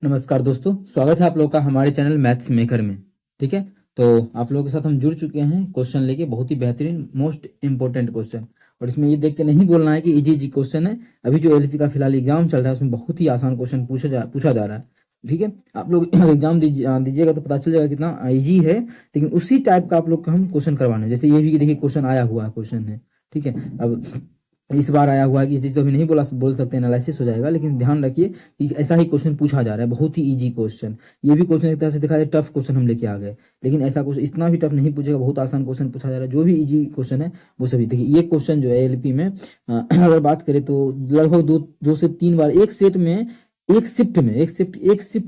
नमस्कार दोस्तों, स्वागत है आप लोग का हमारे चैनल मैथ्स मेकर में। ठीक है, तो आप लोगों के साथ हम जुड़ चुके हैं क्वेश्चन लेके, बहुत ही बेहतरीन मोस्ट इंपॉर्टेंट क्वेश्चन। और इसमें ये देख के नहीं बोलना है कि इजी इजी क्वेश्चन है। अभी जो एलपी का फिलहाल एग्जाम चल रहा है उसमें बहुत ही आसान क्वेश्चन पूछा जा रहा है। ठीक है, आप लोग एग्जाम दीजिएगा तो पता चल जाएगा कितना इजी है। लेकिन उसी टाइप का आप लोग का हम क्वेश्चन करवाना है। जैसे ये भी देखिए क्वेश्चन आया हुआ है, क्वेश्चन है। ठीक है, अब इस बार आया हुआ है कि इस चीज तो अभी नहीं बोल सकते, एनालिसिस हो जाएगा। लेकिन ध्यान रखिए कि ऐसा ही क्वेश्चन पूछा जा रहा है, बहुत ही इजी क्वेश्चन। ये भी क्वेश्चन एक तरह से दिखा जाए टफ क्वेश्चन हम लेके आ गए, लेकिन ऐसा क्वेश्चन इतना भी टफ नहीं पूछेगा, बहुत आसान क्वेश्चन पूछा जा रहा है। जो भी इजी क्वेश्चन है वो सभी देखिए। ये क्वेश्चन जो है एलपी में अगर बात करें तो लगभग दो से तीन बार एक सेट में, एक शिफ्ट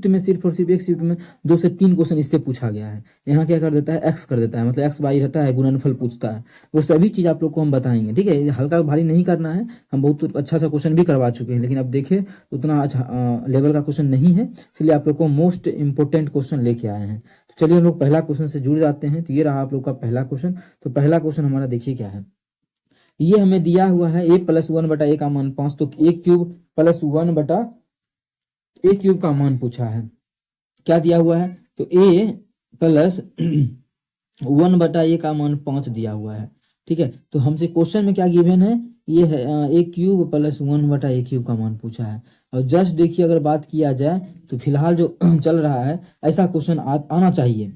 में सिर्फ और सिर्फ एक शिफ्ट में 2 से 3 क्वेश्चन इससे पूछा गया है। यहाँ क्या कर देता है, एक्स कर देता है, मतलब एक्स वाई रहता है, गुणनफल पूछता है। वो सभी चीज आप लोग को हम बताएंगे। ठीक है, हल्का भारी नहीं करना है। हम बहुत अच्छा सा क्वेश्चन भी करवा चुके हैं, लेकिन अब देखें तो उतना अच्छा लेवल का क्वेश्चन नहीं है, इसलिए आप लोग को मोस्ट इंपोर्टेंट क्वेश्चन लेके आए हैं। तो चलिए हम लोग पहला क्वेश्चन से जुड़ जाते हैं। तो ये रहा आप लोग का पहला क्वेश्चन। तो पहला क्वेश्चन हमारा देखिए क्या है। ये हमें दिया हुआ है a + 1/a का मान 5, तो a³ + 1/a³ का मान पूछा है। क्या दिया हुआ है, तो a + 1/a का मान 5 दिया हुआ है। ठीक है, तो हमसे क्वेश्चन में क्या गिवन है, ये है a³ + 1/a³ का मान पूछा है। और जस्ट देखिए, अगर बात किया जाए तो फिलहाल जो चल रहा है ऐसा क्वेश्चन आना चाहिए।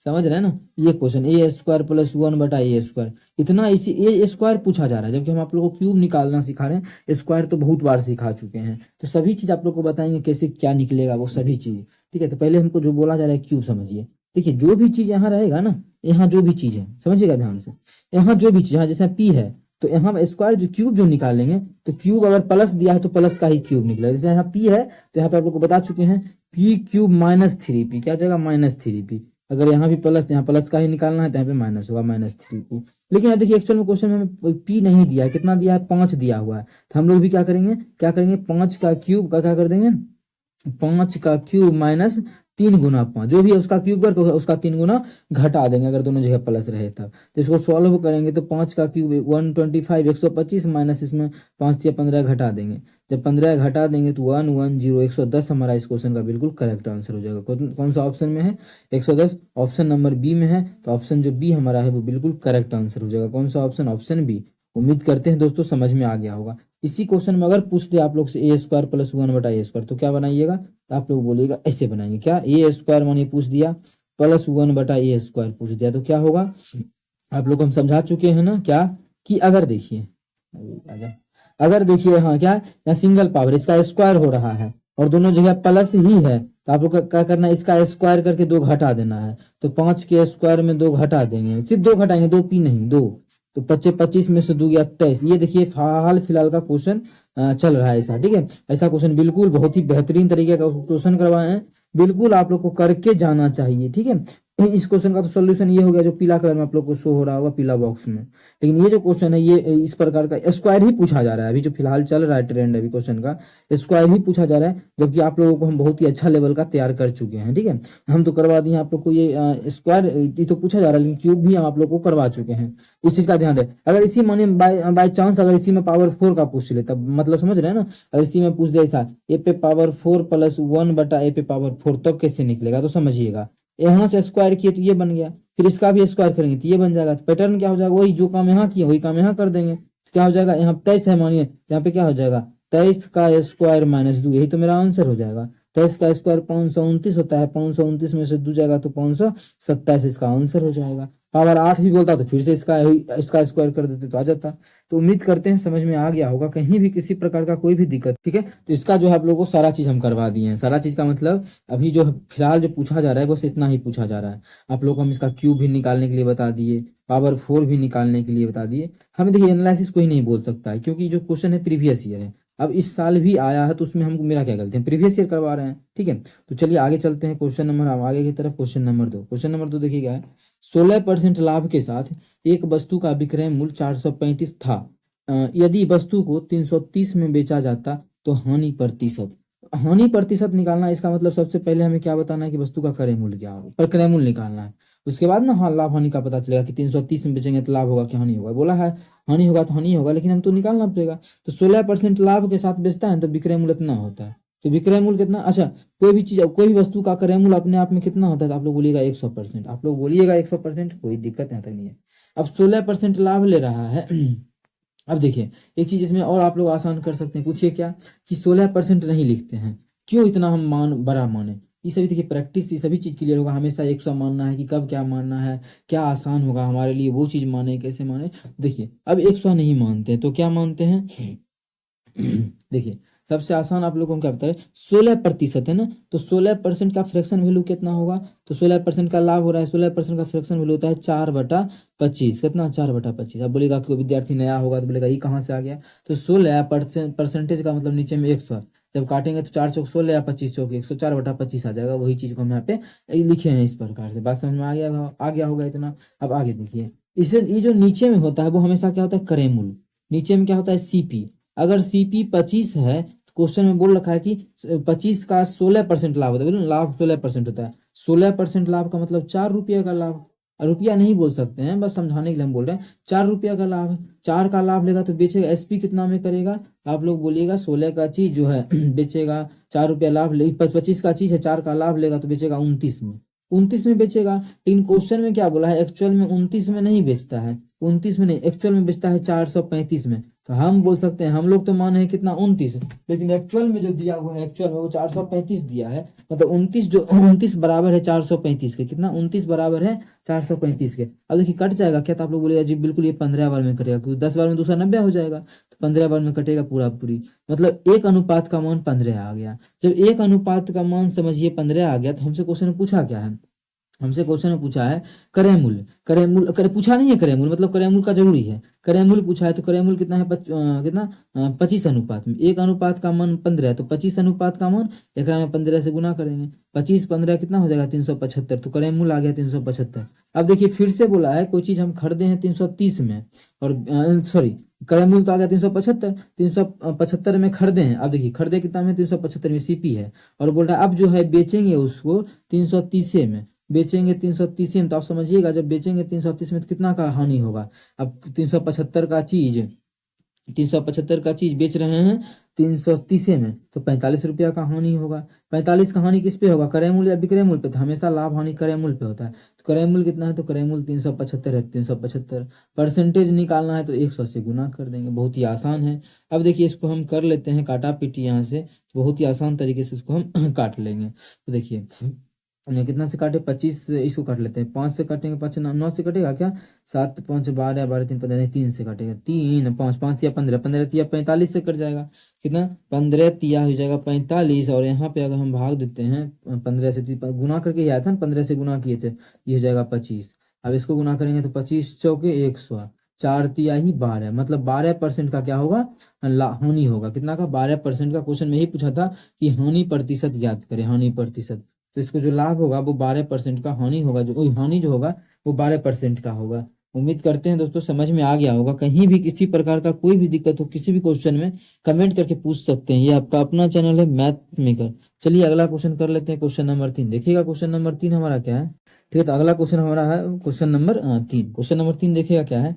समझ रहे हैं ना, ये क्वेश्चन a² + 1/a², इतना इसी a² पूछा जा रहा है, जबकि हम आप लोगों को क्यूब निकालना सिखा रहे हैं। स्क्वायर तो बहुत बार सिखा चुके हैं, तो सभी चीज आप लोग को बताएंगे कैसे क्या निकलेगा वो सभी चीज। ठीक है, तो पहले हमको जो बोला जा रहा है क्यूब समझिए। देखिए, जो भी चीज यहाँ रहेगा ना, यहाँ जो भी चीज है समझिएगा ध्यान से, यहाँ जो भी चीज, यहाँ जैसे पी है तो यहाँ स्क्वायर जो क्यूब जो निकालेंगे, तो क्यूब अगर प्लस दिया है तो प्लस का ही क्यूब निकलेगा। जैसे यहाँ पी है तो यहाँ पे आप लोग को बता चुके हैं p³ -3p, क्या हो जाएगा -3p। अगर यहाँ भी प्लस, यहाँ प्लस का ही निकालना है तो यहाँ पे माइनस होगा -3p। लेकिन यहाँ देखिए एक्चुअल में क्वेश्चन में हमें p नहीं दिया है, कितना दिया है, 5 दिया हुआ है। तो हम लोग भी क्या करेंगे 5 का क्यूब का क्या कर देंगे, 5 का क्यूब -3 × 5, जो भी है उसका क्यूब करके उसका 3 गुना घटा देंगे, अगर दोनों जगह प्लस रहे तब। तो इसको सॉल्व करेंगे तो 5 का क्यूब 125 125 माइनस इसमें 5 या 15 घटा देंगे। जब 15 घटा देंगे तो 110 110 हमारा इस क्वेश्चन का बिल्कुल करेक्ट आंसर हो जाएगा। कौन सा ऑप्शन में है, 110 ऑप्शन नंबर बी में है। तो ऑप्शन जो बी हमारा है वो बिल्कुल करेक्ट आंसर हो जाएगा। कौन सा ऑप्शन, ऑप्शन बी। उम्मीद करते हैं दोस्तों समझ में आ गया होगा। इसी क्वेश्चन में अगर पूछ दे आप लोग से a² + 1/a² तो क्या बनाइएगा, तो आप लोग बोलिएगा ऐसे बनाएंगे। क्या, a² मानिए पूछ दिया, + 1/a² पूछ दिया, तो क्या होगा, आप लोग को हम समझा चुके हैं ना क्या, कि अगर देखिए, अगर देखिए हाँ क्या, यहाँ सिंगल पावर इसका स्क्वायर हो रहा है और दोनों जगह प्लस ही है, तो आप लोग का क्या करना है, इसका स्क्वायर करके 2 घटा देना है। तो 5 के स्क्वायर में 2 घटा देंगे, सिर्फ 2 घटाएंगे, 2p नहीं 2। तो 25 में से 2 गया 23। ये देखिए हाल फिलहाल का क्वेश्चन चल रहा है ऐसा। ठीक है, ऐसा क्वेश्चन बिल्कुल बहुत ही बेहतरीन तरीके का क्वेश्चन करवाए हैं, बिल्कुल आप लोग को करके जाना चाहिए। ठीक है, इस क्वेश्चन का तो सोल्यूशन ये हो गया जो पीला कलर में आप लोग को शो हो रहा होगा पीला बॉक्स में। लेकिन ये जो क्वेश्चन है ये इस प्रकार का स्क्वायर ही पूछा जा रहा है, अभी जो फिलहाल चल रहा है ट्रेंड अभी क्वेश्चन का, स्क्वायर ही पूछा जा रहा है। जबकि आप लोगों को हम बहुत ही अच्छा लेवल का तैयार कर चुके हैं। ठीक है, हम तो करवा दिए आप लोग को ये स्क्वायर, ये तो पूछा जा रहा है, लेकिन क्यूब भी हम आप लोग को करवा चुके हैं। इस चीज का ध्यान रहे। अगर इसी माने बाय चांस अगर इसी में पावर 4 का पूछ ले, तब मतलब समझ रहे हैं ना, अगर इसी में पूछ दे ऐसा a पे पावर 4 + 1/a पे पावर 4, तब कैसे निकलेगा, तो समझिएगा। यहाँ से स्क्वायर किए तो ये बन गया, फिर इसका भी स्क्वायर करेंगे तो ये बन जाएगा। तो पैटर्न क्या हो जाएगा, वही जो काम यहाँ किए वही काम यहाँ कर देंगे। तो क्या हो जाएगा, यहाँ 23 है मानिए, यहाँ पे क्या हो जाएगा 23 का स्क्वायर -2, यही तो मेरा आंसर हो जाएगा। 23 का स्क्वायर 529 होता है, 529 में से 2 जाएगा तो 527 इसका आंसर हो जाएगा। पावर 8 भी बोलता तो फिर से इसका स्क्वायर कर देते तो आ जाता। तो उम्मीद करते हैं समझ में आ गया होगा, कहीं भी किसी प्रकार का कोई भी दिक्कत। ठीक है, तो इसका जो है आप लोगों को सारा चीज हम करवा दिए हैं। सारा चीज का मतलब अभी जो फिलहाल जो पूछा जा रहा है बस इतना ही पूछा जा रहा है। आप लोग को हम इसका क्यूब भी निकालने के लिए बता दिए, पावर 4 भी निकालने के लिए बता दिए। हमें देखिए एनालिसिस कोई नहीं बोल सकता है, क्योंकि जो क्वेश्चन है प्रीवियस ईयर है। अब इस साल भी आया है तो उसमें हमको मेरा क्या गलती है, प्रीवियस ईयर करवा रहे हैं। ठीक है, तो चलिए आगे चलते हैं क्वेश्चन नंबर आगे की तरफ। क्वेश्चन नंबर 2, क्वेश्चन नंबर 2 देखिए क्या है। 16% लाभ के साथ एक वस्तु का विक्रय मूल्य 435 था। यदि वस्तु को 330 में बेचा जाता तो हानि प्रतिशत, हानि प्रतिशत निकालना। इसका मतलब सबसे पहले हमें क्या बताना है कि वस्तु का क्रय मूल्य क्या होगा, पर क्रय मूल्य निकालना है। उसके बाद ना हाँ लाभ हानि का पता चलेगा कि 330 में बेचेंगे तो लाभ होगा कि हानि होगा। बोला है हानि होगा तो हानि होगा, लेकिन हम तो निकालना पड़ेगा। तो 16% लाभ के साथ बेचता है तो विक्रय मूल्य इतना होता है। तो विक्रय मूल्य कितना, अच्छा कोई भी चीज, कोई भी वस्तु का क्रय मूल्य अपने आप में कितना होता है, तो आप लोग बोलिएगा 100%, आप लोग बोलिएगा 100%, कोई दिक्कत यहाँ तक नहीं है। अब 16% लाभ ले रहा है अब देखिए एक चीज इसमें और आप लोग आसान कर सकते हैं, पूछिए क्या कि 16% नहीं लिखते हैं, क्यों इतना हम मान बड़ा माने, ये सभी देखिए प्रैक्टिस, ये सभी चीज क्लियर होगा, हमेशा 100 मानना है कि कब क्या मानना है, क्या आसान होगा हमारे लिए वो चीज माने, कैसे माने। देखिए अब 100 नहीं मानते हैं तो क्या मानते हैं देखिए सबसे आसान आप लोगों को क्या बता रहे, 16% है ना, तो 16% का फ्रैक्शन वैल्यू कितना होगा, तो 16% का लाभ हो रहा है, 16% का फ्रैक्शन वैल्यू होता है 4/25, कितना 4/25। अब बोलेगा कोई विद्यार्थी नया होगा तो बोलेगा ये कहाँ से आ गया, तो 16% का मतलब नीचे में 100, जब काटेंगे तो 4 चौक 16 या 25 चौक 100, 4/25 आ जाएगा, वही चीज को हम यहाँ पे लिखे हैं इस प्रकार से, बात समझ में आ गया होगा इतना। अब आगे देखिए, इससे ये जो नीचे में होता है वो हमेशा क्या होता है, क्रय मूल्य, नीचे में क्या होता है सीपी, अगर सीपी 25 है, क्वेश्चन में बोल रखा है कि 25 का 16% लाभ होता है, बोलो लाभ 16% होता है, 16% लाभ का मतलब 4 रुपये का लाभ, रुपया नहीं बोल सकते हैं, बस समझाने के लिए हम बोल रहे हैं, 4 रुपया का लाभ है, 4 का लाभ लेगा तो बेचेगा, एसपी कितना में करेगा, आप लोग बोलिएगा 16 का चीज जो है बेचेगा, 4 रुपया लाभ ले, 25 का चीज है, 4 का लाभ लेगा तो बेचेगा 29 में, 29 में बेचेगा। लेकिन क्वेश्चन में क्या बोला है, एक्चुअल में 29 में नहीं बेचता है, 29 में नहीं, एक्चुअल में बेचता है 435 में, तो हम बोल सकते हैं, हम लोग तो माने हैं कितना 29, लेकिन एक्चुअल में जो दिया हुआ है, एक्चुअल में वो 435 दिया है, मतलब 29 जो 29 बराबर है 435 के, कितना 29 बराबर है 435 के। अब देखिए कट जाएगा क्या, तो आप लोग बोलेगा जी बिल्कुल ये 15 बार में कटेगा, क्योंकि 10 बार में दूसरा 90 हो जाएगा, तो 15 बार में कटेगा पूरा पूरी, मतलब 1 अनुपात का मान 15 आ गया। जब 1 अनुपात का मान समझिए 15 आ गया, तो हमसे क्वेश्चन में पूछा क्या है, हमसे क्वेश्चन में पूछा है क्रय मूल्य, क्रय मूल्य पूछा नहीं है, क्रय मूल्य मतलब क्रय मूल्य का जरूरी है, क्रय मूल्य पूछा है, तो क्रय मूल्य कितना है, कितना 25 अनुपात में, 1 अनुपात का मान 15, तो 25 अनुपात का मान एक में 15 से गुना करेंगे, 25 15 कितना हो जाएगा 375, तो क्रय मूल्य आ गया 375। अब देखिए फिर से बोला है कोई चीज हम खरीदे हैं 330 में, और सॉरी क्रय मूल्य तो आ गया 375, 375 में खरीदे हैं, अब देखिए खरीदे कितना में 375 में सीपी है, और बोल रहा है अब जो है बेचेंगे उसको 330 में, बेचेंगे 330 में, तो आप समझिएगा जब बेचेंगे 330 में तो कितना का हानि होगा। अब 375 का चीज 375 का चीज बेच रहे हैं 330 में, तो 45 रुपया का हानि होगा। 45 का हानि किस पे होगा, क्रय मूल्य या विक्रय मूल्य पे, तो हमेशा लाभ हानि क्रय मूल्य पे होता है, तो क्रय मूल्य कितना है, तो क्रय मूल्य 375 है, 375 परसेंटेज निकालना है तो 100 से गुना कर देंगे, बहुत ही आसान है। अब देखिए इसको हम कर लेते हैं काटा पीटी यहाँ से, तो बहुत ही आसान तरीके से इसको हम काट लेंगे। तो देखिए कितना से काटे 25, इसको काट लेते हैं, 5 से काटेंगे, 5 9 से कटेगा क्या, 7 5 12 12 3 15 नहीं, 3 से काटेगा, 3 5 5 या 15 15 तिया 45 से कट जाएगा, कितना 15 तिया हो जाएगा 45, और यहाँ पे अगर हम भाग देते हैं 15 से, गुना करके ही आया था ना, 15 से गुना किए थे, ये हो जाएगा 25। अब इसको गुना करेंगे तो 25 चौके 100, 4 तिया ही 12, मतलब 12% का क्या होगा, हानि होगा, कितना का 12% का। क्वेश्चन में ही पूछा था कि हानि प्रतिशत ज्ञात करें, हानि प्रतिशत, तो इसको जो लाभ होगा वो 12% का, हानि होगा जो हानि जो होगा वो 12% का होगा। उम्मीद करते हैं दोस्तों समझ में आ गया होगा, कहीं भी किसी प्रकार का कोई भी दिक्कत हो किसी भी क्वेश्चन में कमेंट करके पूछ सकते हैं, ये आपका अपना चैनल है मैथ मेकर। चलिए अगला क्वेश्चन कर लेते हैं, क्वेश्चन नंबर 3 देखिएगा, क्वेश्चन नंबर 3 हमारा क्या है, ठीक है, तो अगला क्वेश्चन हमारा है क्वेश्चन नंबर 3, क्वेश्चन नंबर 3 देखिएगा क्या है,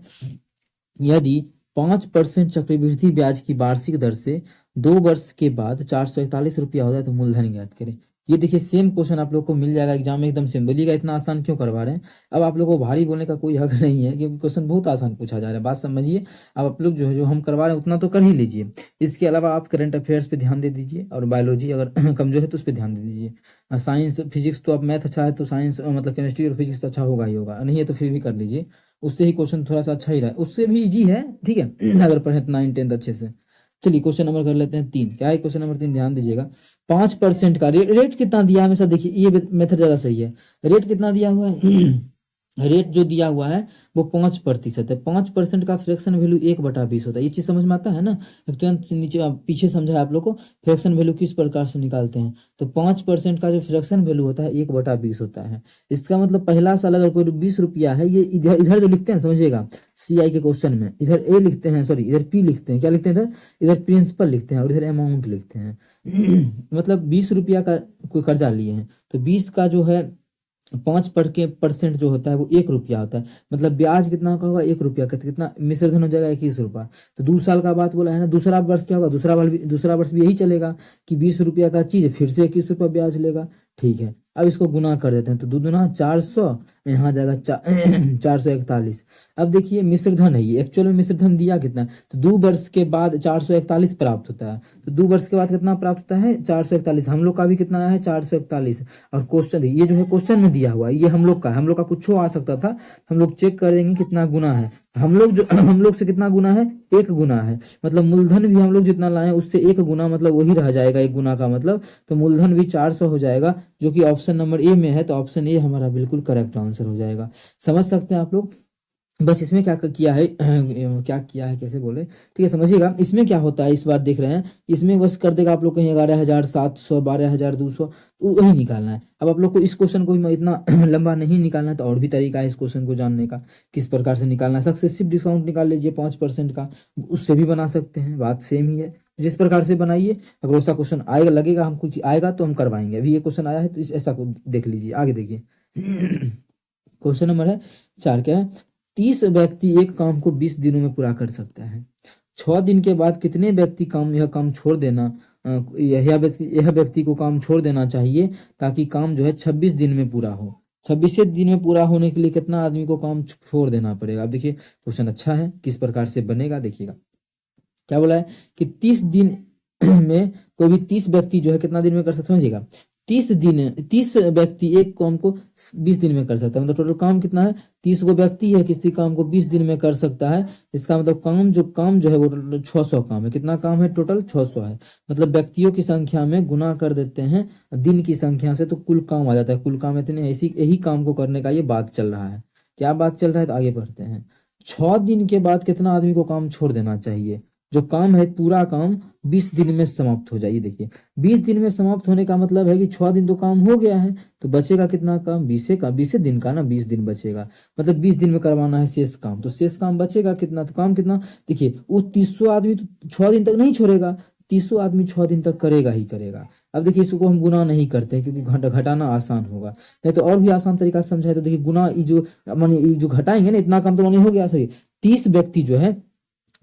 यदि 5% चक्रवृद्धि ब्याज की वार्षिक दर से 2 वर्ष के बाद 441 रुपया हो जाए तो मूलधन ज्ञात करें। ये देखिए सेम क्वेश्चन आप लोग को मिल जाएगा एग्जाम में, एकदम सेम, बोलिएगा इतना आसान क्यों करवा रहे हैं। अब आप लोगों को भारी बोलने का कोई हक नहीं है, क्योंकि क्वेश्चन बहुत आसान पूछा जा रहा है, बात समझिए। अब आप लोग जो हम करवा रहे हैं उतना तो कर ही लीजिए, इसके अलावा आप करंट अफेयर्स पे ध्यान दे दीजिए, और बायोलॉजी अगर कमजोर है तो उस पर ध्यान दे दीजिए। साइंस फिजिक्स तो अब मैथ अच्छा है तो साइंस मतलब केमिस्ट्री और फिजिक्स तो अच्छा होगा ही होगा, नहीं है तो फिर भी कर लीजिए, उससे ही क्वेश्चन थोड़ा सा अच्छा ही रहा है, उससे भी इजी है, ठीक है अगर पढ़े 9 10 अच्छे से। चलिए क्वेश्चन नंबर कर लेते हैं 3, क्या है क्वेश्चन नंबर 3, ध्यान दीजिएगा। 5% का रेट कितना दिया है, हमेशा देखिए ये मेथड ज्यादा सही है, रेट कितना दिया हुआ है रेट जो दिया हुआ है वो 5% है, 5% का फ्रैक्शन वैल्यू 1/20 होता है, ये चीज समझ में आता है ना। अब तुरंत नीचे पीछे समझा है आप लोग को, फ्रैक्शन वैल्यू किस प्रकार से निकालते हैं, तो 5% का जो फ्रैक्शन वैल्यू होता है 1/20 होता है। इसका मतलब पहला साल अगर कोई 20 रुपया है, ये इधर इधर जो लिखते हैं समझिएगा, CI के क्वेश्चन में इधर ए लिखते हैं, सॉरी इधर P लिखते हैं, क्या लिखते हैं इधर, इधर प्रिंसिपल लिखते हैं और इधर अमाउंट लिखते हैं मतलब 20 रुपया का कोई कर्जा लिए हैं, तो 20 का जो है 5% जो होता है वो 1 रुपया होता है। मतलब ब्याज कितना का होगा, 1 रुपया का, तो कितना मिश्र धन हो जाएगा, 21 रुपया। तो 2 साल का बात बोला है ना, दूसरा वर्ष क्या होगा, दूसरा वर्ष भी यही चलेगा कि 20 रुपया का चीज फिर से 21 रुपया ब्याज लेगा। ठीक है, अब इसको गुना कर देते हैं, तो 2 दूना 400, यहाँ जाएगा 441। अब देखिए मिश्र धन है ये, एक्चुअल में मिश्र धन दिया कितना है, तो 2 वर्ष के बाद 441 प्राप्त होता है। तो 2 वर्ष के बाद कितना प्राप्त होता है, 441। हम लोग का भी कितना आया है, 441। और क्वेश्चन ये जो है क्वेश्चन में दिया हुआ है, ये हम लोग का कुछ आ सकता था, हम लोग चेक कर देंगे कितना गुना है। हम लोग से कितना गुना है, 1 गुना है। मतलब मूलधन भी हम लोग जितना लाए उससे 1 गुना, मतलब वही रह जाएगा 1 गुना का मतलब। तो मूलधन भी 400 हो जाएगा, जो कि ऑप्शन नंबर ए में है। तो ऑप्शन ए हमारा बिल्कुल करेक्ट आंसर हो जाएगा। समझ सकते हैं आप लोग। बस इसमें क्या किया है क्या किया है कैसे बोले, ठीक है समझिएगा। इसमें क्या होता है इस बार देख रहे हैं, इसमें बस कर देगा आप लोग कहीं 11,700, 12,200, तो वही निकालना है। अब आप लोग को इस क्वेश्चन को भी इतना लंबा नहीं निकालना है, तो और भी तरीका है इस क्वेश्चन को जानने का, किस प्रकार से निकालना है। सक्सेसिव डिस्काउंट निकाल लीजिए 5% का, उससे भी बना सकते हैं, बात सेम ही है। जिस प्रकार से बनाइए, अगर ऐसा क्वेश्चन आएगा, लगेगा हमको कि आएगा तो हम करवाएंगे। अभी ये क्वेश्चन आया है तो ऐसा को देख लीजिए, आगे देखिए। क्वेश्चन नंबर है 4, क्या है, 30 व्यक्ति एक काम को 20 दिनों में पूरा कर सकता है। 6 दिन के बाद कितने व्यक्ति यह काम छोड़ देना, यह व्यक्ति को काम छोड़ देना चाहिए, ताकि काम जो है 26 दिन में पूरा हो। 26 दिन में पूरा होने के लिए कितना आदमी को काम छोड़ देना पड़ेगा। अब देखिए क्वेश्चन अच्छा है, किस प्रकार से बनेगा देखिएगा। क्या बोला है कि 30 दिन में कोई भी 30 व्यक्ति जो है कितना दिन में कर सकता, समझिएगा। 30 व्यक्ति एक काम को 20 दिन में कर सकता है। मतलब टोटल काम कितना है, 30 गो व्यक्ति है, किसी काम को 20 दिन में कर सकता है। इसका मतलब काम जो है वो टोटल 600 काम है। कितना काम है, टोटल 600 है। मतलब व्यक्तियों की संख्या में गुना कर देते हैं दिन की संख्या से, तो कुल काम आ जाता है। कुल काम इतने, ऐसी यही काम को करने का ये बात चल रहा है। क्या बात चल रहा है, तो आगे बढ़ते हैं। 6 दिन के बाद कितना आदमी को काम छोड़ देना चाहिए। जो काम है पूरा काम 20 दिन में समाप्त हो जाए। देखिए 20 दिन में समाप्त होने का मतलब है कि 6 दिन तो काम हो गया है, तो बचेगा कितना काम, 20 दिन का ना, 20 दिन बचेगा। मतलब 20 दिन में करवाना है शेष काम, तो शेष काम बचेगा कितना, तो काम कितना, देखिए वो 300 आदमी तो 6 दिन तक नहीं छोड़ेगा, 300 आदमी 6 दिन तक करेगा ही करेगा। अब देखिए इसको हम गुना नहीं करते, क्योंकि घटाना आसान होगा। नहीं तो और भी आसान तरीका से समझाए तो देखिए गुना, ये जो घटाएंगे ना, इतना काम तो माने हो गया था। 30 व्यक्ति जो है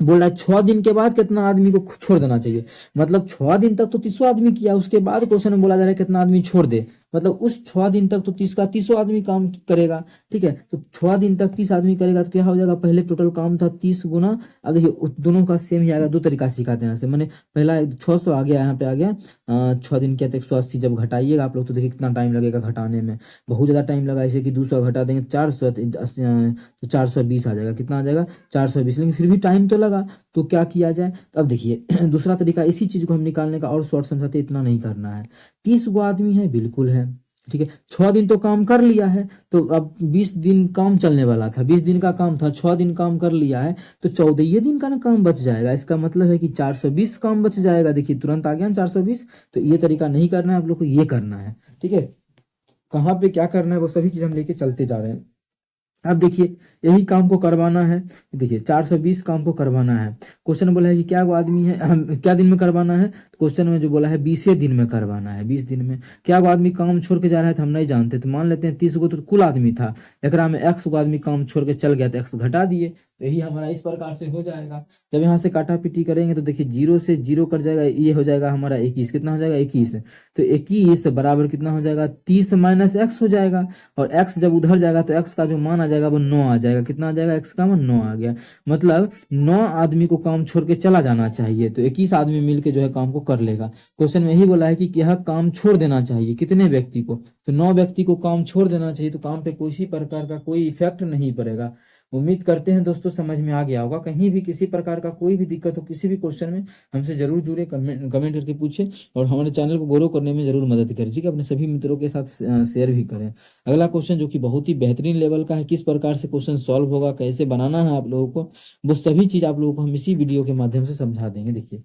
बोल रहा है 6 दिन के बाद कितना आदमी को छोड़ देना चाहिए। मतलब 6 दिन तक तो 30 आदमी किया, उसके बाद क्वेश्चन में बोला जा रहा है कितना आदमी छोड़ दे। मतलब उस 6 दिन तक तो 30 आदमी काम करेगा। ठीक है, तो 6 दिन तक 30 आदमी करेगा, तो क्या हो जाएगा, पहले टोटल काम था 30 गुना। अब देखिए दोनों का सेम ही आएगा, 2 तरीका सिखाते हैं यहाँ से। मैंने पहला 600 आ गया, यहाँ पे आ गया 6 दिन किया तो 180। जब घटाइएगा आप लोग तो देखिए कितना टाइम लगेगा घटाने में, बहुत ज़्यादा टाइम लगा। ऐसे कि 200 घटा देंगे 400, तो 420 आ जाएगा। कितना आ जाएगा, 420। लेकिन फिर भी टाइम तो लगा, तो क्या किया जाए। तो अब देखिए दूसरा तरीका, इसी चीज को हम निकालने का और शॉर्ट समझाते, इतना नहीं करना है। 30 गो आदमी है, बिल्कुल है, ठीक है। 6 दिन तो काम कर लिया है, तो अब 20 दिन काम चलने वाला था, 20 दिन का काम था, 6 दिन काम कर लिया है, तो 14 दिन का ना काम बच जाएगा। इसका मतलब है कि 420 काम बच जाएगा। देखिए तुरंत आ गया 420। तो ये तरीका नहीं करना है आप लोग को, ये करना है। ठीक है, कहाँ पे क्या करना है वो सभी चीज हम लेके चलते जा रहे हैं। अब देखिए यही काम को करवाना है। देखिए 420 काम को करवाना है। क्वेश्चन बोला है कि क्या वो आदमी है, क्या दिन में करवाना है। क्वेश्चन में जो बोला है 20 दिन में करवाना है। 20 दिन में क्या वो आदमी काम छोड़ के जा रहा है, तो हम नहीं जानते। तो मान लेते हैं 30 गो तो कुल आदमी था, एकरा में x गो आदमी काम छोड़ के चल गया, तो x घटा दिए, तो यही हमारा इस प्रकार से हो जाएगा। जब यहाँ से काटा पीटी करेंगे तो देखिए 0 से 0 कट जाएगा, ये हो जाएगा हमारा 21। कितना हो जाएगा, 21। तो 21 बराबर कितना हो जाएगा, 30 माइनस x हो जाएगा। और x जब उधर जाएगा तो x का जो मान आ जाएगा वो 9 आ जाएगा। कितना आ जाएगा, x का मान 9 आ गया। मतलब 9 आदमी को काम छोड़ के चला जाना चाहिए, तो 21 आदमी मिलके जो है काम को कर लेगा। क्वेश्चन में यही बोला है कि यह काम छोड़ देना चाहिए कितने व्यक्ति को, तो 9 व्यक्ति को काम छोड़ देना चाहिए। तो काम पे किसी प्रकार का कोई इफेक्ट नहीं पड़ेगा। उम्मीद करते हैं दोस्तों समझ में आ गया होगा। कहीं भी किसी प्रकार का कोई भी दिक्कत हो किसी भी क्वेश्चन में, हमसे जरूर जुड़े, कमेंट करके पूछे, और हमारे चैनल को ग्रो करने में जरूर मदद करें। ठीक है, अपने सभी मित्रों के साथ शेयर भी करें। अगला क्वेश्चन जो कि बहुत ही बेहतरीन लेवल का है, किस प्रकार से क्वेश्चन सॉल्व होगा, कैसे बनाना है आप लोगों को, वो सभी चीज आप लोगों को हम इसी वीडियो के माध्यम से समझा देंगे। देखिए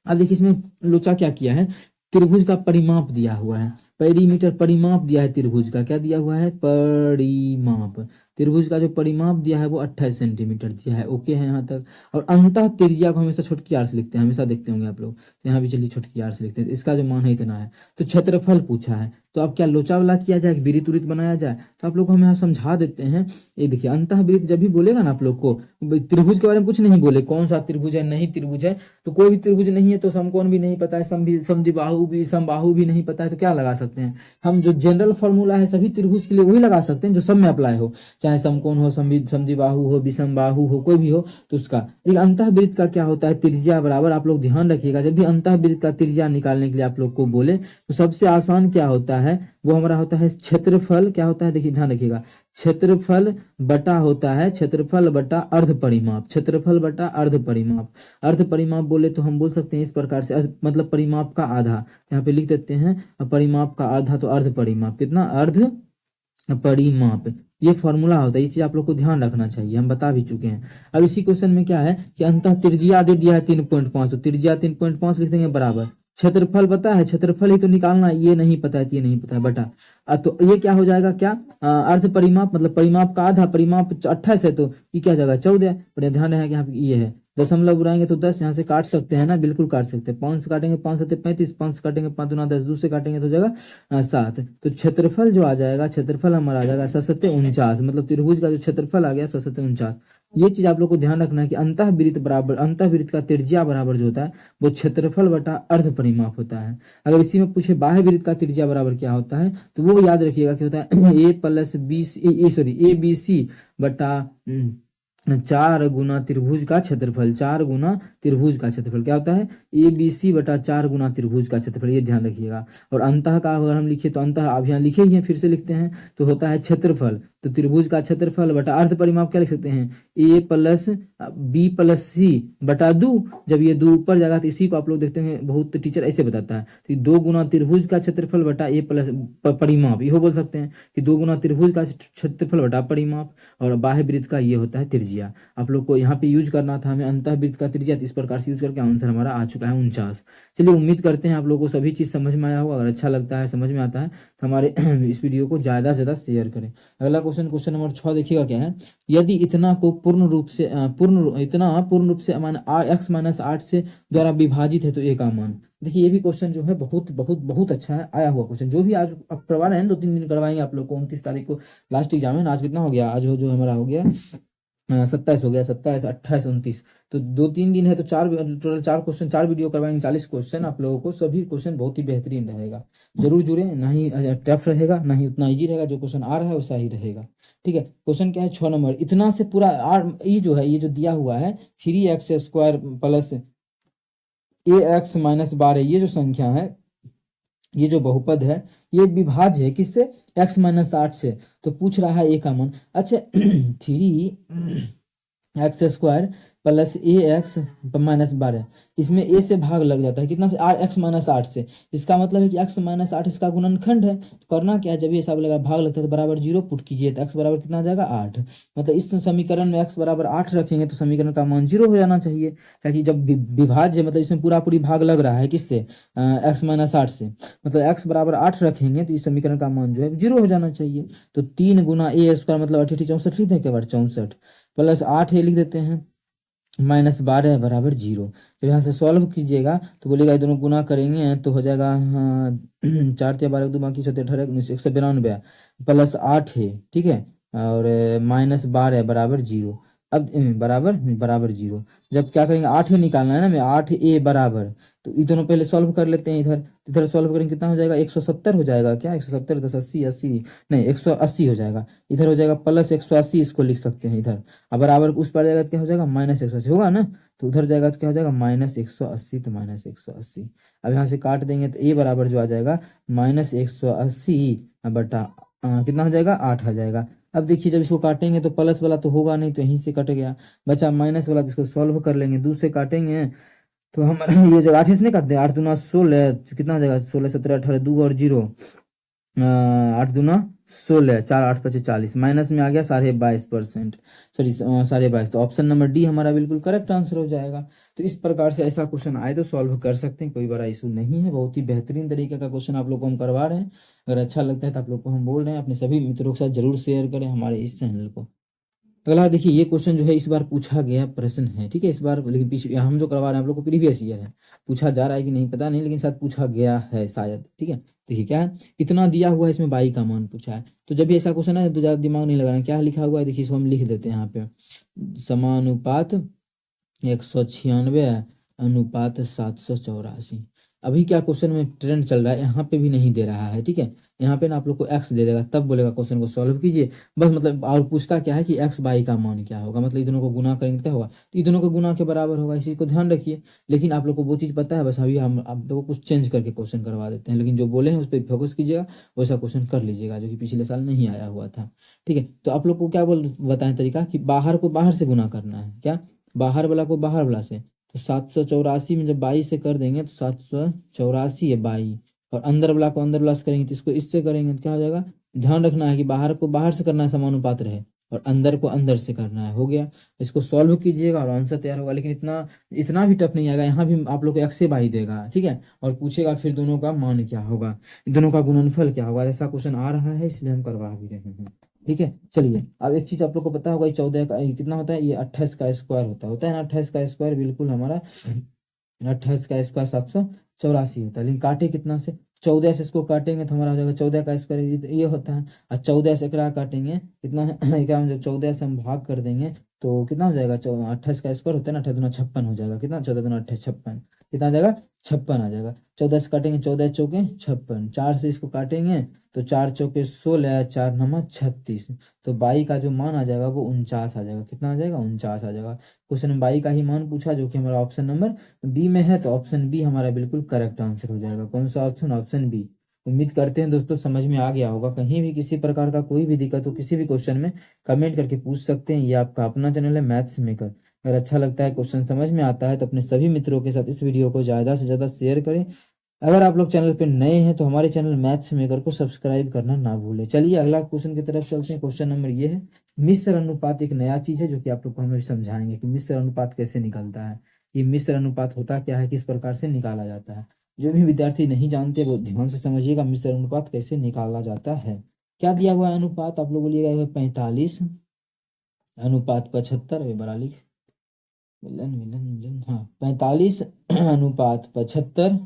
अब देखिए इसमें लोचा क्या किया है, त्रिभुज का परिमाप दिया हुआ है। पेरीमीटर परिमाप दिया है त्रिभुज का, क्या दिया हुआ है, परिमाप। त्रिभुज का जो परिमाप दिया है वो 28 सेंटीमीटर दिया है। ओके है यहाँ तक। और अंतः त्रिज्या को हमेशा छोटकी आर से लिखते हैं, हमेशा देखते होंगे आप लोग, तो यहाँ भी चलिए छोटकी आर से लिखते हैं। इसका जो मान है इतना है। तो क्षेत्रफल पूछा है, तो अब क्या लोचा वाला किया जाए, विरित उरित बनाया जाए, तो आप लोग को हम यहाँ समझा देते हैं। ये देखिए अंतः विरित जब भी बोलेगा ना आप लोग को, त्रिभुज के बारे में कुछ नहीं बोले, कौन सा त्रिभुज है, नहीं त्रिभुज है, तो कोई भी त्रिभुज नहीं है तो समकोण भी नहीं पता है, समद्विबाहु भी, समबाहु भी नहीं पता है, तो क्या लगा सकते हैं हम, जो जनरल फॉर्मूला है सभी त्रिभुज के लिए वही लगा सकते हैं जो सब में अप्लाई हो, चाहे समकोण हो, समद्विबाहु हो, विषमबाहु हो, कोई भी हो तो उसका। लेकिन अंतःवृत्त का क्या होता है, त्रिज्या बराबर, आप लोग ध्यान रखिएगा जब भी अंतःवृत्त का त्रिज्या निकालने के लिए आप लोग को बोले तो सबसे आसान क्या होता है, वो हमारा होता है क्षेत्रफल। क्या होता है, देखिए ध्यान रखिएगा, क्षेत्रफल बटा होता है, क्षेत्रफल बटा अर्ध परिमाप, क्षेत्रफल बटा अर्ध परिमाप। अर्ध परिमाप बोले तो हम बोल सकते हैं इस प्रकार से, मतलब परिमाप का आधा, यहाँ पे लिख देते हैं, परिमाप का आधा तो अर्ध परिमाप, कितना, अर्ध परिमाप। ये फॉर्मूला होता है, ये चीज आप लोग को ध्यान रखना चाहिए, हम बता भी चुके हैं। अब इसी क्वेश्चन में क्या है कि अंतः त्रिज्या दे दिया है 3.5, तो त्रिज्या 3.5 लिख देंगे बराबर, क्षेत्रफल पता है, क्षेत्रफल ही तो निकालना है, ये नहीं पता है तो ये नहीं पता है बटा, तो ये क्या हो जाएगा, क्या, अर्ध परिमाप, मतलब परिमाप का आधा, परिमाप 28 है तो ये क्या हो जाएगा 14। बड़े ध्यान है कि यहाँ पे ये है, दशमलव उड़ाएंगे तो 10, यहाँ से काट सकते हैं ना, बिल्कुल काट सकते हैं, 5 से काटेंगे 5 से 35, 5 से काटेंगे 5 दूना 10, 2 से काटेंगे तो हो जाएगा 7। तो क्षेत्रफल जो आ जाएगा, क्षेत्रफल हमारा आ जाएगा 749, मतलब त्रिभुज का जो क्षेत्रफल आ गया 749। ये चीज आप लोग को ध्यान रखना है कि अंतःवृत्त बराबर, अंतःवृत्त का त्रिज्या बराबर जो होता है वो क्षेत्रफल बटा अर्ध परिमाप होता है। अगर इसी में पूछे बाह्य वृत्त का त्रिज्या बराबर क्या होता है, तो वो याद रखिएगा क्या होता है, A plus B, A B C बटा 4 गुना त्रिभुज का क्षेत्रफल, 4 गुना त्रिभुज का क्षेत्रफल क्या होता है, ए बी सी बटा 4 गुना त्रिभुज का क्षेत्रफल, ये ध्यान रखिएगा। और अंतः का अगर हम लिखे तो अंतः आप यहाँ लिखे ही हैं, फिर से लिखते हैं, तो होता है क्षेत्रफल, तो त्रिभुज का क्षेत्रफल बटा अर्ध परिमाप क्या लिख सकते हैं, ए प्लस बी प्लस सी बटा 2। जब ये 2 ऊपर जाएगा तो इसी को आप लोग देखते हैं बहुत टीचर ऐसे बताता है, तो 2 गुना त्रिभुज का क्षेत्रफल बटा ए प्लस परिमाप, ये बोल सकते हैं कि 2 गुना त्रिभुज का क्षेत्रफल बटा परिमाप। और बाह्य वृत्त का ये होता है त्रिज्या। आप लोग को यहाँ पे यूज करना था हमें अंतःवृत्त का त्रिज्या, इस प्रकार से यूज करके आंसर हमारा आ चुका है 49। चलिए उम्मीद करते हैं आप लोगों को सभी चीज समझ में आया होगा। अगर अच्छा लगता है, समझ में आता है तो हमारे इस वीडियो को ज्यादा से ज्यादा शेयर करें। अगला क्वेश्चन नंबर 6 देखिएगा क्या है, यदि इतना को पूर्ण रूप से x माइनस 8 से द्वारा विभाजित है तो ए का मान। देखिए ये भी क्वेश्चन जो है बहुत बहुत बहुत अच्छा है, आया हुआ क्वेश्चन, जो भी आज करवा रहे हैं 2-3 दिन करवाएंगे आप लोग को। 29 तारीख को लास्ट एग्जाम है, आज कितना हो गया, आज जो हमारा हो गया 27 हो गया, 27, 28, 29, तो 2-3 दिन है तो टोटल 4 क्वेश्चन, 4 वीडियो करवाएंगे, 40 क्वेश्चन आप लोगों को। सभी क्वेश्चन बहुत ही बेहतरीन रहेगा, जरूर जुड़े, ना ही टफ रहेगा ना ही उतना इजी रहेगा, जो क्वेश्चन आ रहा है वैसा ही रहेगा। ठीक है, क्वेश्चन क्या है 6 नंबर, इतना से पूरा ये जो है, ये जो दिया हुआ है 3x² प्लस ax माइनस 12, ये जो संख्या है, ये जो बहुपद है, ये विभाज्य है किससे, x माइनस 8 से। तो पूछ रहा है ए का मान। अच्छा 3x² प्लस ax माइनस 12, इसमें a से भाग लग जाता है कितना से, x माइनस 8 से। इसका मतलब है कि x माइनस 8 इसका गुणनखंड है। तो करना क्या है, जब ये हिसाब लगा भाग लगता है तो बराबर 0 पुट कीजिए, तो x बराबर कितना आ जाएगा 8। मतलब इस समीकरण में x बराबर 8 रखेंगे तो समीकरण का मान 0 हो जाना चाहिए, क्योंकि जब विभाज्य मतलब इसमें पूरा पूरी भाग लग रहा है किससे, x माइनस 8 से, मतलब x बराबर 8 रखेंगे तो इस समीकरण का मान जो है 0 हो जाना चाहिए। तो 3 गुना a² मतलब 88 64 लिख दें, क्या बार 64 प्लस 8 लिख देते हैं माइनस 12 बराबर 0। तो यहाँ से सॉल्व कीजिएगा तो बोलेगा ये दोनों गुना करेंगे तो हो जाएगा 4 × 12 2 बाकी 18 19 192 प्लस 8 है, ठीक है, और माइनस 12 बराबर 0। अब बराबर 0, जब क्या करेंगे 8 ही निकालना है ना, मैं 8a बराबर, तो ये दोनों पहले सॉल्व कर लेते हैं। इधर सॉल्व करेंगे कितना हो जाएगा 170 हो जाएगा, क्या 170 10 80 80 नहीं 180 हो जाएगा। इधर हो जाएगा प्लस 180, इसको लिख सकते हैं इधर। अब बराबर उस पर जाएगा तो क्या हो जाएगा माइनस 180 होगा ना, तो उधर जाएगा तो क्या हो जाएगा माइनस 180, तो माइनस 180। अब यहाँ से काट देंगे तो a बराबर जो आ जाएगा माइनस 180 बटा कितना हो जाएगा 8 आ जाएगा। अब देखिए जब इसको काटेंगे तो प्लस वाला तो होगा नहीं, तो यहीं से कट गया, बचा माइनस वाला, तो इसको सॉल्व कर लेंगे, 2 से काटेंगे तो हमारा ये जब 8 इसने काट दें, 8 दूना 16 कितना हो जाएगा 16 17 18 2 और 0 आठ दूना 16, 4 8 5 40, माइनस में आ गया 22.5%, सॉरी 22.5। तो ऑप्शन नंबर डी हमारा बिल्कुल करेक्ट आंसर हो जाएगा। तो इस प्रकार से ऐसा क्वेश्चन आए तो सॉल्व कर सकते हैं, कोई बड़ा इशू नहीं है। बहुत ही बेहतरीन तरीके का क्वेश्चन आप लोग को हम करवा रहे हैं। अगर अच्छा लगता है तो आप लोग को हम बोल रहे हैं अपने सभी मित्रों के साथ जरूर शेयर करें हमारे इस चैनल को। अगला देखिए, ये क्वेश्चन जो है इस बार पूछा गया प्रश्न है, ठीक है। इस बार लेकिन पिछले हम जो करवा रहे हैं आप लोग को प्रीवियस ईयर है, पूछा जा रहा है कि नहीं पता नहीं, लेकिन शायद पूछा गया है शायद, ठीक है। देखिए क्या है, इतना दिया हुआ है, इसमें बाई का मान पूछा है। तो जब भी ऐसा क्वेश्चन है तो ज़्यादा दिमाग नहीं लगाना, क्या लिखा हुआ है देखिए, इसको हम लिख देते हैं यहाँ पे, समानुपात 196 अनुपात 784। अभी क्या क्वेश्चन में ट्रेंड चल रहा है, यहाँ पे भी नहीं दे रहा है, ठीक है। यहाँ पे ना आप लोग को एक्स दे देगा, तब बोलेगा क्वेश्चन को सॉल्व कीजिए बस, मतलब। और पूछता क्या है कि एक्स बाई का मान क्या होगा, मतलब इन दोनों को गुना करेंगे तो क्या होगा, तो इन दोनों को गुना के बराबर होगा, इसी को ध्यान रखिए। लेकिन आप लोग को वो चीज़ पता है, बस अभी हम आप लोग को कुछ चेंज करके क्वेश्चन करवा देते हैं, लेकिन जो बोले हैं उस पर फोकस कीजिएगा, वैसा क्वेश्चन कर लीजिएगा जो कि पिछले साल नहीं आया हुआ था, ठीक है। तो आप लोग को क्या बोल बताएं तरीका, कि बाहर को बाहर से गुना करना है, क्या बाहर वाला को बाहर वाला से। तो 784 में जब 22 से कर देंगे तो 784 है बाई, और अंदर वाला को अंदर वाला से करेंगे तो इसको इससे करेंगे तो क्या हो जाएगा। ध्यान रखना है कि बाहर को बाहर से करना है, समानुपात रहे, और अंदर को अंदर से करना है। हो गया, इसको सॉल्व कीजिएगा और आंसर तैयार होगा। लेकिन इतना इतना भी टफ नहीं आएगा, यहाँ भी आप लोग को एक्स से बाई देगा, ठीक है, और पूछेगा फिर दोनों का मान क्या होगा, दोनों का गुणनफल क्या होगा। ऐसा क्वेश्चन आ रहा है, इसलिए हम करवा भी रहे हैं, ठीक है। चलिए, अब एक चीज आप लोग को पता होगा, ये 14 का ये कितना होता है, ये 28 का स्क्वायर होता है ना, 28 का स्क्वायर बिल्कुल हमारा 28 का स्क्वायर 784 होता है। लेकिन काटे कितना से, 14 से इसको काटेंगे तो हमारा हो जाएगा 14 का स्क्वायर, ये होता है। और 14 से एकड़ा काटेंगे कितना है एकड़ा में जब 14 से हम भाग कर देंगे तो कितना हो जाएगा, 28 का स्क्वायर होता है ना, 28 दूना 56 हो जाएगा, कितना 14 दूना 28 56, कितना आ जाएगा 56 आ जाएगा। 14 से काटेंगे, 14 चौके 56, 4 से इसको काटेंगे तो 4 चौके 16, 4 नमा 36, तो बाई का जो मान आ जाएगा वो 49 आ जाएगा। कितना आ जाएगा, 49 आ जाएगा। क्वेश्चन में बाई का ही मान पूछा, जो कि हमारा ऑप्शन नंबर बी में है, तो ऑप्शन बी हमारा बिल्कुल करेक्ट आंसर हो जाएगा। कौन सा ऑप्शन, ऑप्शन बी। उम्मीद करते हैं दोस्तों समझ में आ गया होगा। कहीं भी किसी प्रकार का कोई भी दिक्कत हो किसी भी क्वेश्चन में, कमेंट करके पूछ सकते हैं। ये आपका अपना चैनल है मैथ्स मेकर। अगर अच्छा लगता है, क्वेश्चन समझ में आता है, तो अपने सभी मित्रों के साथ इस वीडियो को ज़्यादा से ज़्यादा शेयर करें। अगर आप लोग चैनल पे नए हैं तो हमारे चैनल मैथ्स मेकर को सब्सक्राइब करना ना भूलें। चलिए अगला क्वेश्चन की तरफ चलते हैं। क्वेश्चन नंबर ये है, मिश्र अनुपात एक नया चीज है जो कि आप लोग को हम अभी समझाएंगे कि मिश्र अनुपात कैसे निकलता है। ये मिश्र अनुपात होता क्या है, किस प्रकार से निकाला जाता है। जो भी विद्यार्थी नहीं जानते वो ध्यान से समझिएगा, मिश्र अनुपात कैसे निकाला जाता है। क्या दिया हुआ है अनुपात, आप लोग बोलिएगा 45 अनुपात 75, बड़ा लिख, मिलन मिलन मिलन, हाँ 45 अनुपात 75।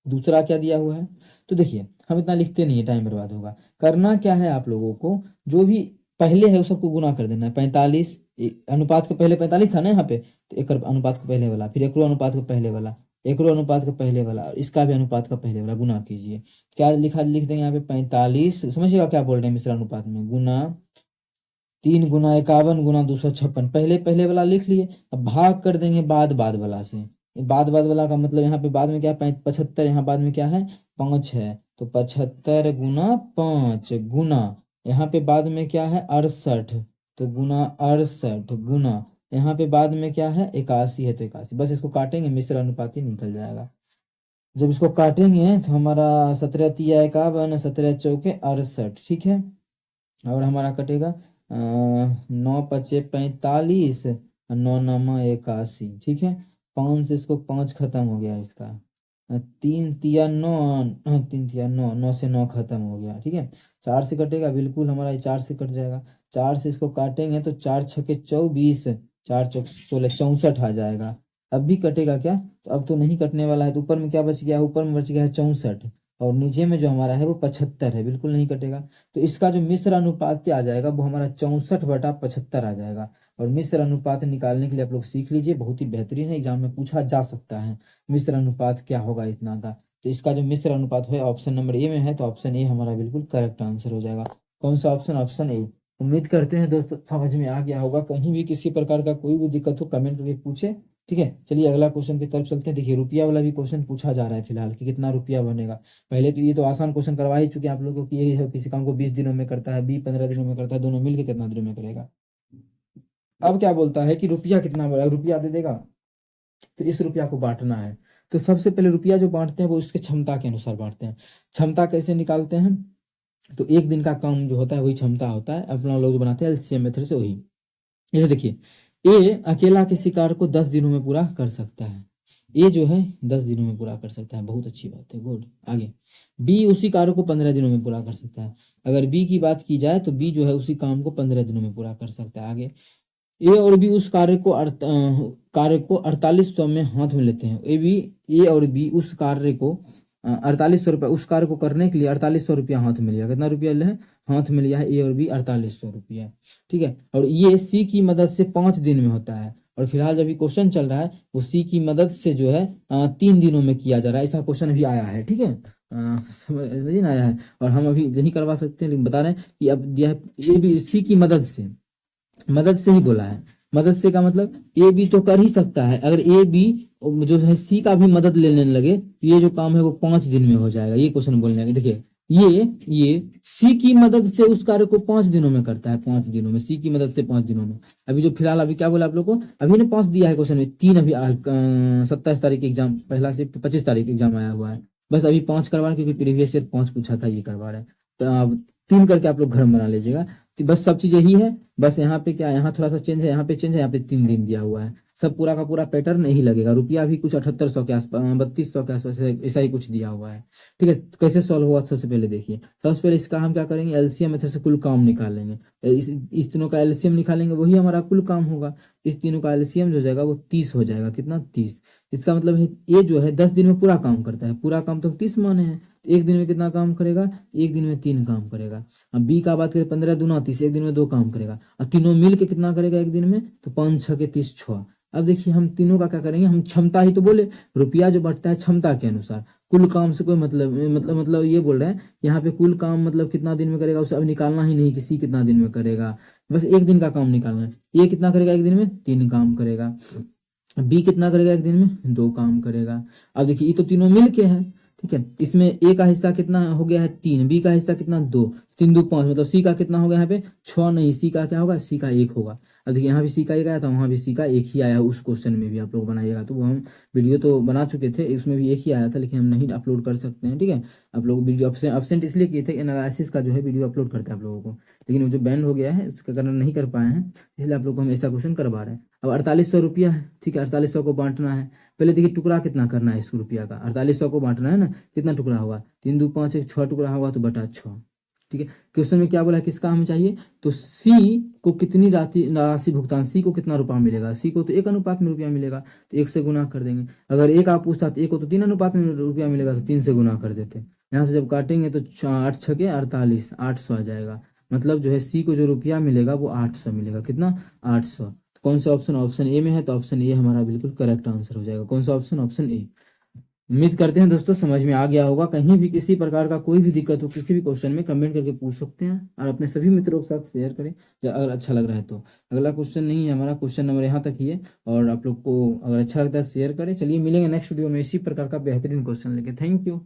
दूसरा क्या दिया हुआ है, तो देखिए हम इतना लिखते नहीं है, टाइम बर्बाद होगा। करना क्या है आप लोगों को, जो भी पहले है उस सबको गुना कर देना है। 45 अनुपात के पहले 45 था ना यहाँ पे, तो एक अनुपात का पहले वाला, फिर एकरो अनुपात का पहले वाला, एकरो अनुपात का पहले वाला, और इसका भी अनुपात का पहले वाला गुना कीजिए। क्या लिखा लिख देंगे यहाँ पे 45, समझिएगा क्या बोल रहे हैं, मिश्र अनुपात में गुना 3 गुना 51 गुना 256, पहले पहले वाला लिख लिए। अब भाग कर देंगे बाद बाद वाला से। बाद बाद वाला का मतलब यहाँ पे बाद में क्या है, 75, यहाँ बाद में क्या है 5 है, तो 75 गुना 5 गुना, यहाँ पे बाद में क्या है 68, तो गुना 68 गुना, यहाँ पे बाद में क्या है 81 है, तो 81। बस इसको काटेंगे, मिश्र अनुपाती निकल जाएगा। जब इसको काटेंगे तो हमारा 17 तिया 51, 17 चौके 68, ठीक है। और हमारा कटेगा 9 पचे 45, 9 नमा 81, ठीक है। 5 से इसको 5 खत्म हो गया इसका, 3 तिया 9, 3 तिया 9, 9 से 9 खत्म हो गया, ठीक है। 4 से कटेगा, बिल्कुल हमारा ये 4 से कट जाएगा। 4 से इसको काटेंगे तो 4 छके 24, 4 चौक 16, 64 आ जाएगा। अब भी कटेगा क्या, तो अब तो नहीं कटने वाला है, तो ऊपर में क्या बच गया, ऊपर में बच गया है 64, और नीचे में जो हमारा है वो 75 है, बिल्कुल नहीं कटेगा। तो इसका जो मिश्र अनुपात आ जाएगा वो हमारा 64/75 आ जाएगा। और मिश्र अनुपात निकालने के लिए आप लोग सीख लीजिए, बहुत ही बेहतरीन है, एग्जाम में पूछा जा सकता है मिश्र अनुपात क्या होगा इतना का। तो इसका जो मिश्र अनुपात है ऑप्शन नंबर ए में है, तो ऑप्शन ए हमारा बिल्कुल करेक्ट आंसर हो जाएगा। कौन सा ऑप्शन, ऑप्शन ए। उम्मीद करते हैं दोस्तों समझ में आ गया होगा। कहीं भी किसी प्रकार का कोई भी दिक्कत हो कमेंट करके पूछे, ठीक है। चलिए अगला क्वेश्चन की तरफ चलते हैं। देखिए रुपया वाला भी क्वेश्चन पूछा जा रहा है फिलहाल, कि कितना रुपया बनेगा। पहले तो ये तो आसान क्वेश्चन करवा ही चुके हैं आप लोगों को, कि ये है किसी काम को 20 दिनों में करता है, बी 15 दिनों में करता है, दोनों मिलके कितना दिनों में करेगा। अब क्या बोलता है कि रुपया कितना बड़ा रुपया दे देगा, तो इस रुपया को बांटना है। तो सबसे पहले रुपया जो बांटते हैं वो उसके क्षमता के अनुसार बांटते हैं। क्षमता कैसे निकालते हैं, तो एक दिन का काम जो होता है वही क्षमता होता है, अपना लोग जो बनाते हैं एलसीएम मेथड से वही। जैसे देखिए, ए अकेला किसी कार्य को 10 दिनों में पूरा कर सकता है, ए जो है 10 दिनों में पूरा कर सकता है, बहुत अच्छी बात है, गुड। आगे, बी उसी कार्य को 15 दिनों में पूरा कर सकता है। अगर बी की बात की जाए तो बी जो है उसी काम को 15 दिनों में पूरा कर सकता है। आगे, ए और बी उस कार्य को 4800 में हाथ में लेते हैं। ए और बी उस कार्य को 4800 रुपया, उस कार्य को करने के लिए 4800 रुपया हाथ में लिया। कितना रुपया लिया है हाथ में लिया है ए और बी? 4800 रुपया, ठीक है। और ये सी की मदद से 5 दिन में होता है, और फिलहाल जब भी क्वेश्चन चल रहा है वो सी की मदद से जो है 3 दिनों में किया जा रहा है। ऐसा क्वेश्चन अभी आया है, ठीक है, समझ ना आया है, और हम अभी नहीं करवा सकते हैं, लेकिन बता रहे हैं कि अब दिया है ए बी सी की मदद से ही बोला है। मदद से का मतलब ए बी तो कर ही सकता है, अगर ए बी जो है सी का भी मदद लेने लगे तो ये जो काम है वो 5 दिन में हो जाएगा। ये क्वेश्चन बोलने लगे, देखिए ये सी की मदद से उस कार्य को 5 दिनों में करता है, 5 दिनों में, सी की मदद से 5 दिनों में। अभी जो फिलहाल अभी क्या बोला आप लोग को, अभी ने 5 दिया है क्वेश्चन में, 3 अभी 27 तारीख एग्जाम, पहला से 25 तारीख एग्जाम आया हुआ है, बस अभी 5 करवा रहे हैं, क्योंकि प्रीवियस ईयर 5 पूछा था, ये करवा रहे हैं। तो अब 3 करके आप लोग घर में बना लीजिएगा। तो बस सब चीज यही है, बस यहाँ पे क्या, यहाँ थोड़ा सा चेंज है, यहाँ पे चेंज है, यहाँ पे 3 दिन दिया हुआ है, सब पूरा का पूरा पैटर्न नहीं लगेगा। रुपया भी कुछ 7800 के आसपास, 3200 के आसपास ऐसा ही कुछ दिया हुआ है, ठीक है। तो कैसे सॉल्व हुआ सबसे पहले देखिए। सबसे पहले इसका हम क्या करेंगे, एलसीएम मेथड से कुल काम निकालेंगे। इस तीनों का एलसीएम निकालेंगे, वही हमारा कुल काम होगा। इस तीनों का एलसीएम जो हो जाएगा वो 30 हो जाएगा। कितना? 30। इसका मतलब है ये जो है 10 दिन में पूरा काम करता है, पूरा काम तो 30 माने हैं, तो एक दिन में कितना काम करेगा, एक दिन में 3 काम करेगा। अब बी का बात करें, 15 दूना 30, एक दिन में 2 काम करेगा, और तीनों मिल के कितना करेगा एक दिन में, तो 5 6 के 30 6। अब देखिए हम तीनों का क्या करेंगे, हम क्षमता ही तो बोले, रुपया जो बढ़ता है क्षमता के अनुसार, कुल काम से कोई मतलब ये बोल रहे हैं यहाँ पे कुल काम मतलब कितना दिन में करेगा, उसे अब निकालना ही नहीं किसी कितना दिन में करेगा, बस एक दिन का काम निकालना है। ये कितना करेगा एक दिन में, 3 काम करेगा। बी कितना करेगा एक दिन में, 2 काम करेगा। अब देखिए ये तो तीनों मिल के है, ठीक है। इसमें ए का हिस्सा कितना हो गया है 3, बी का हिस्सा कितना 2, 3 2 5, मतलब सी का कितना हो गया यहाँ पे 6, नहीं सी का क्या होगा, सी का 1 होगा। अब देखिए यहाँ भी सी का 1 आया था, वहाँ भी सी का 1 ही आया, उस क्वेश्चन में भी आप लोग बनाइएगा, तो वो हम वीडियो तो बना चुके थे, उसमें भी 1 ही आया था, लेकिन हम नहीं अपलोड कर सकते हैं, ठीक है। आप लोग वीडियो अपसेंट इसलिए किए थे, एनालिसिस का जो है वीडियो अपलोड करते हैं आप लोगों को, लेकिन वो जो बैन हो गया है उसके कारण नहीं कर पाए हैं, इसलिए आप लोग को हम ऐसा क्वेश्चन करवा रहे हैं। अब 4800 रुपया है, ठीक है, 4800 को बांटना है। पहले देखिए टुकड़ा कितना करना है इस रुपया का, 4800 को बांटना है ना, कितना टुकड़ा होगा, 3 2 5 1 6 टुकड़ा होगा, तो बटा 6, ठीक है। क्वेश्चन में क्या बोला है, किसका हमें चाहिए, तो सी को कितनी राशि भुगतान, सी को कितना रुपया मिलेगा, सी को तो 1 अनुपात में रुपया मिलेगा, तो 1 से गुना कर देंगे। अगर 1 आप पूछता तो 1 को तो 3 अनुपात में रुपया मिलेगा, तो 3 से गुना कर देते। यहाँ से जब काटेंगे तो 8 6 के 48, 800 आ जाएगा। मतलब जो है सी को जो रुपया मिलेगा वो 800 मिलेगा। कितना? 800। तो कौन सा ऑप्शन, ऑप्शन ए में है, तो ऑप्शन ए हमारा बिल्कुल करेक्ट आंसर हो जाएगा। कौन सा ऑप्शन? Option A. उम्मीद करते हैं दोस्तों समझ में आ गया होगा। कहीं भी किसी प्रकार का कोई भी दिक्कत हो किसी भी क्वेश्चन में, कमेंट करके पूछ सकते हैं, और अपने सभी मित्रों के साथ शेयर करें अगर अच्छा लग रहा है तो। अगला क्वेश्चन नहीं है हमारा, क्वेश्चन नंबर यहाँ तक ही है, और आप लोग को अगर अच्छा लगता है शेयर करें। चलिए मिलेंगे नेक्स्ट वीडियो में इसी प्रकार का बेहतरीन क्वेश्चन लेके। Thank you.